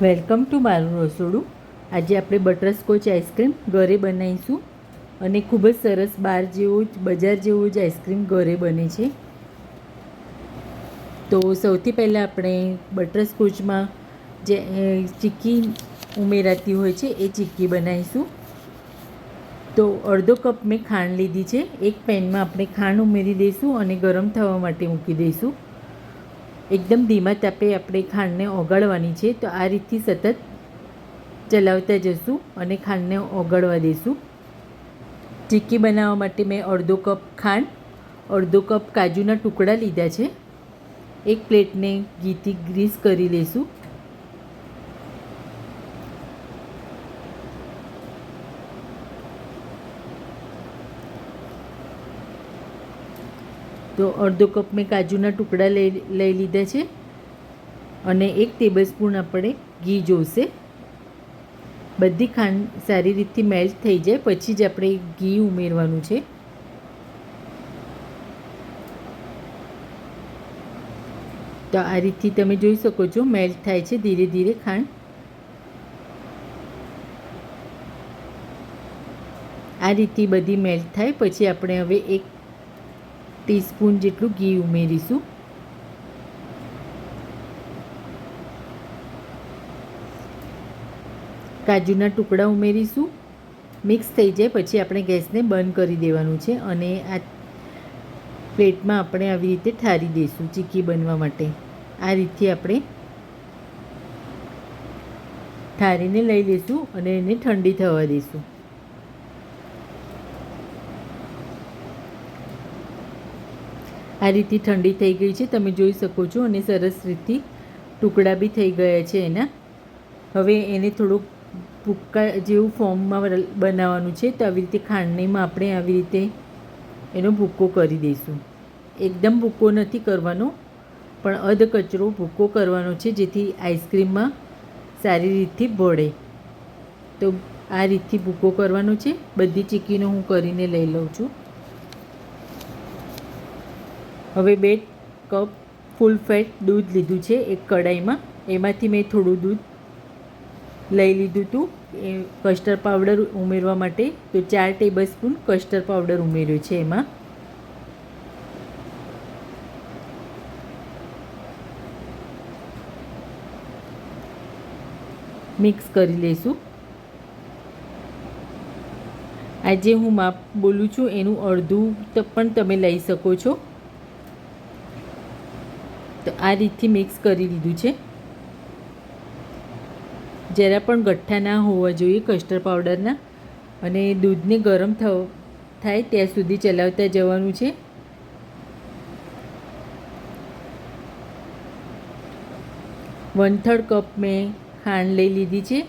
Welcome to મારું રસોડું. આજે આપણે બટરસ્કોચ આઈસ્ક્રીમ ઘરે બનાવીશું અને ખૂબ જ સરસ બજાર જેવું જ આઈસ્ક્રીમ ઘરે બને છે. તો સૌથી પહેલાં આપણે બટરસ્કોચમાં જે ચીક્કી ઉમેરાતી હોય છે એ ચીક્કી બનાવીશું. તો અડધો કપ મેં ખાંડ લીધી છે. એક પેનમાં આપણે ખાંડ ઉમેરી દઈશું અને ગરમ થવા માટે મૂકી દઈશું. એકદમ ધીમા તાપે આપણે ખાંડને ઓગાળવાની છે. તો આ રીતથી સતત ચલાવતા જશું અને ખાંડને ઓગાળવા દઈશું. ચીક્કી બનાવવા માટે મેં અડધો કપ ખાંડ, અડધો કપ કાજુના ટુકડા લીધા છે. એક પ્લેટને ઘીથી ગ્રીસ કરી લઈશું. તો અડધો કપ મેં કાજુના ટુકડા લઈ લીધા છે અને 1 ટેબલસ્પૂન આપણે ઘી જોઈશે. બધી ખાંડ સારી રીતથી મેલ્ટ થઈ જાય પછી જ આપણે ઘી ઉમેરવાનું છે. તો આ રીતથી તમે જોઈ શકો છો મેલ્ટ થાય છે ધીરે ધીરે ખાંડ. આ રીતથી બધી મેલ્ટ થાય પછી આપણે હવે 1 ટીસ્પૂન જેટલું ઘી ઉમેરીશું. કાજુના ટુકડા ઉમેરીશું. મિક્સ થઈ જાય પછી આપણે ગેસને બંધ કરી દેવાનું છે અને આ પ્લેટમાં આપણે આવી રીતે ઠારી દઈશું ચીક્કી બનવા માટે. આ રીતથી આપણે ઠારીને લઈ લઈશું અને એને ઠંડી થવા દઈશું. આ રીતથી ઠંડી થઈ ગઈ છે તમે જોઈ શકો છો અને સરસ રીતથી ટુકડા બી થઈ ગયા છે એના. હવે એને થોડુંક ભૂક્કા જેવું ફોર્મમાં બનાવવાનું છે. તો આવી રીતે ખાંડનીમાં આપણે આવી રીતે એનો ભૂક્કો કરી દઈશું. એકદમ ભૂક્કો નથી કરવાનો પણ અધકચરો ભૂક્કો કરવાનો છે જેથી આઈસ્ક્રીમમાં સારી રીતથી ભળે. તો આ રીતથી ભૂક્કો કરવાનો છે. બધી ચીક્કીનો હું કરીને લઈ લઉં છું. હવે 2 કપ ફૂલ ફેટ દૂધ લીધું છે એક કડાઈમાં. એમાંથી મેં થોડું દૂધ લઈ લીધું હતું એ કસ્ટર્ડ પાવડર ઉમેરવા માટે. તો 4 ટેબલસ્પૂન કસ્ટર્ડ પાવડર ઉમેર્યો છે એમાં. મિક્સ કરી લઈશું. આજે હું માપ બોલું છું એનું અડધું પણ તમે લઈ શકો છો. તો આ રીતથી મિક્સ કરી લીધું છે. જરા પણ ગઠ્ઠા ના હોવા જોઈએ કસ્ટર્ડ પાવડરના. અને દૂધને ગરમ થાય ત્યાં સુધી ચલાવતા જવાનું છે. વન થર્ડ કપ મેં ખાંડ લઈ લીધી છે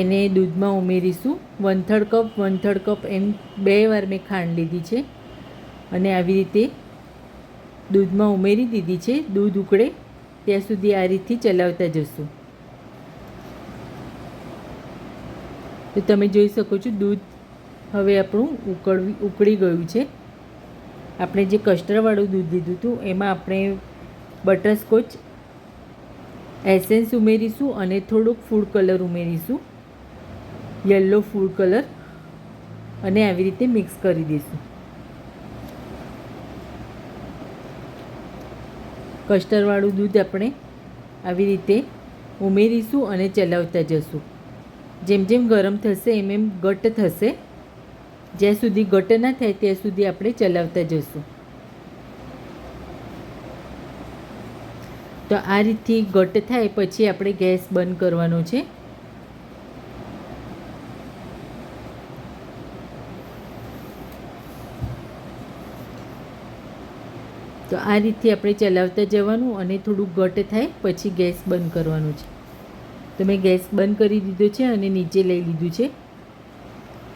એને દૂધમાં ઉમેરીશું. 1/3 કપ એમ 2 વાર મેં ખાંડ લીધી છે અને આવી રીતે દૂધમાં ઉમેરી દીધી છે. દૂધ ઉકળે ત્યાં સુધી આ રીતથી ચલાવતા જશું. તો તમે જોઈ શકો છો દૂધ હવે આપણું ઉકળી ગયું છે. આપણે જે કસ્ટર્ડવાળું દૂધ લીધું હતું એમાં આપણે બટરસ્કોચ એસેન્સ ઉમેરીશું અને થોડોક ફૂડ કલર ઉમેરીશું, યલો ફૂડ કલર, અને આવી રીતે મિક્સ કરી દઈશું. કસ્ટર્ડવાળું દૂધ આપણે આવી રીતે ઉમેરીશું અને ચલાવતા જશું. જેમ જેમ ગરમ થશે એમ એમ ઘટ્ટ થશે. જ્યાં સુધી ઘટ્ટ ના થાય ત્યાં સુધી આપણે ચલાવતા જશું. તો આ રીતથી ઘટ્ટ થાય પછી આપણે ગેસ બંધ કરવાનો છે. તો આ રીતથી આપણે ચલાવતા જવાનું અને થોડું ઘટ્ટ થાય પછી ગેસ બંધ કરવાનો છે. તો મેં ગેસ બંધ કરી દીધો છે અને નીચે લઈ લીધું છે.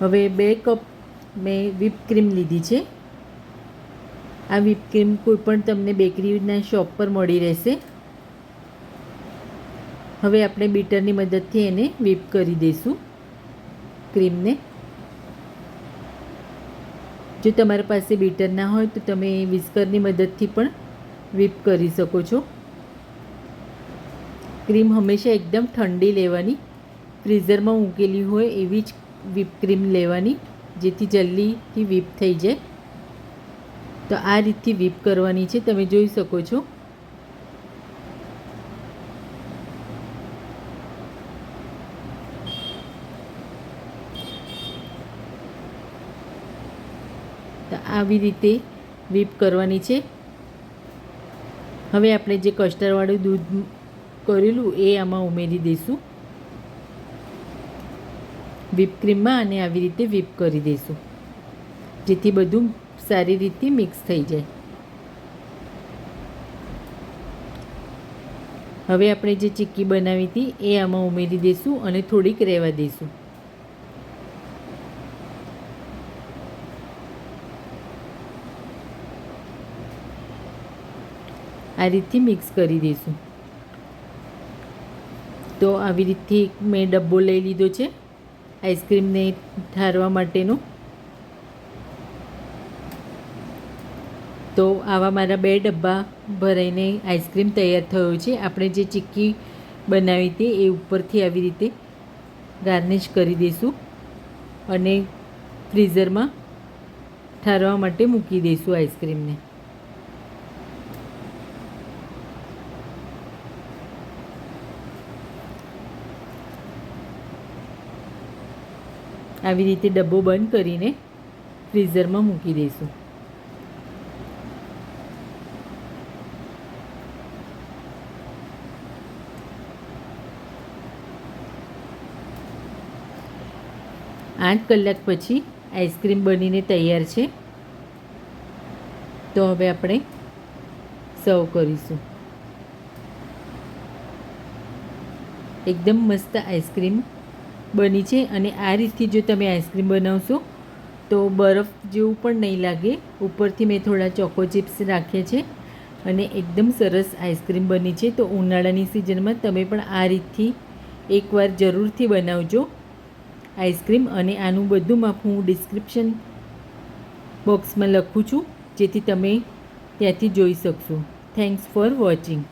હવે 2 કપ મેં વ્હીપ ક્રીમ લીધી છે. આ વ્હીપ ક્રીમ કોઈપણ તમને બેકરીના શોપ પર મળી રહેશે. હવે આપણે બીટરની મદદથી એને વ્હીપ કરી દઈશું ક્રીમને. જો તમારી પાસે બીટર ના હોય તો તમે વિસ્કરની મદદથી પણ વ્હીપ કરી શકો છો. ક્રીમ હંમેશા એકદમ ઠંડી લેવાની, ફ્રીઝરમાં મૂકેલી હોય એવી જ વ્હીપ ક્રીમ લેવાની, જેથી જલ્દીથી વ્હીપ થઈ જાય. તો આ રીતથી વ્હીપ કરવાની છે, તમે જોઈ શકો છો. તો આવી રીતે વ્હીપ કરવાની છે. હવે આપણે જે કસ્ટર્ડવાળું દૂધ કરેલું એ આમાં ઉમેરી દઈશું વ્હીપ ક્રીમમાં, અને આવી રીતે વ્હીપ કરી દઈશું, જેથી બધું સારી રીતે મિક્સ થઈ જાય. હવે આપણે જે ચીક્કી બનાવી હતી એ આમાં ઉમેરી દઈશું અને થોડીક રહેવા દઈશું. આ રીતથી મિક્સ કરી દઈશું. તો આવી રીતથી મેં ડબ્બો લઈ લીધો છે આઈસ્ક્રીમને ઠારવા માટેનો. તો આવા મારા 2 ડબ્બા ભરાઈને આઈસ્ક્રીમ તૈયાર થયો છે. આપણે જે ચીક્કી બનાવી હતી એ ઉપરથી આવી રીતે ગાર્નિશ કરી દઈશું અને ફ્રીઝરમાં ઠારવા માટે મૂકી દઈશું આઈસ્ક્રીમને. આવી રીતે ડબ્બો બંધ કરીને ફ્રીઝરમાં મૂકી દઈશું. આઠ કલાક પછી આઈસ્ક્રીમ બનીને તૈયાર છે. તો હવે આપણે સર્વ કરીશું. એકદમ મસ્ત આઈસ્ક્રીમ બની છે, અને આ રીતથી જો તમે આઈસ્ક્રીમ બનાવશો તો બરફ જેવું પણ નહીં લાગે. ઉપરથી મેં થોડા ચોકો ચિપ્સ રાખ્યા છે અને એકદમ સરસ આઈસ્ક્રીમ બની છે. તો ઉનાળાની સિઝનમાં તમે પણ આ રીતથી એકવાર જરૂરથી બનાવજો આઈસ્ક્રીમ. અને આનું બધું માપ હું ડિસ્ક્રિપ્શન બોક્સમાં લખું છું, જેથી તમે ત્યાંથી જોઈ શકશો. Thanks for watching.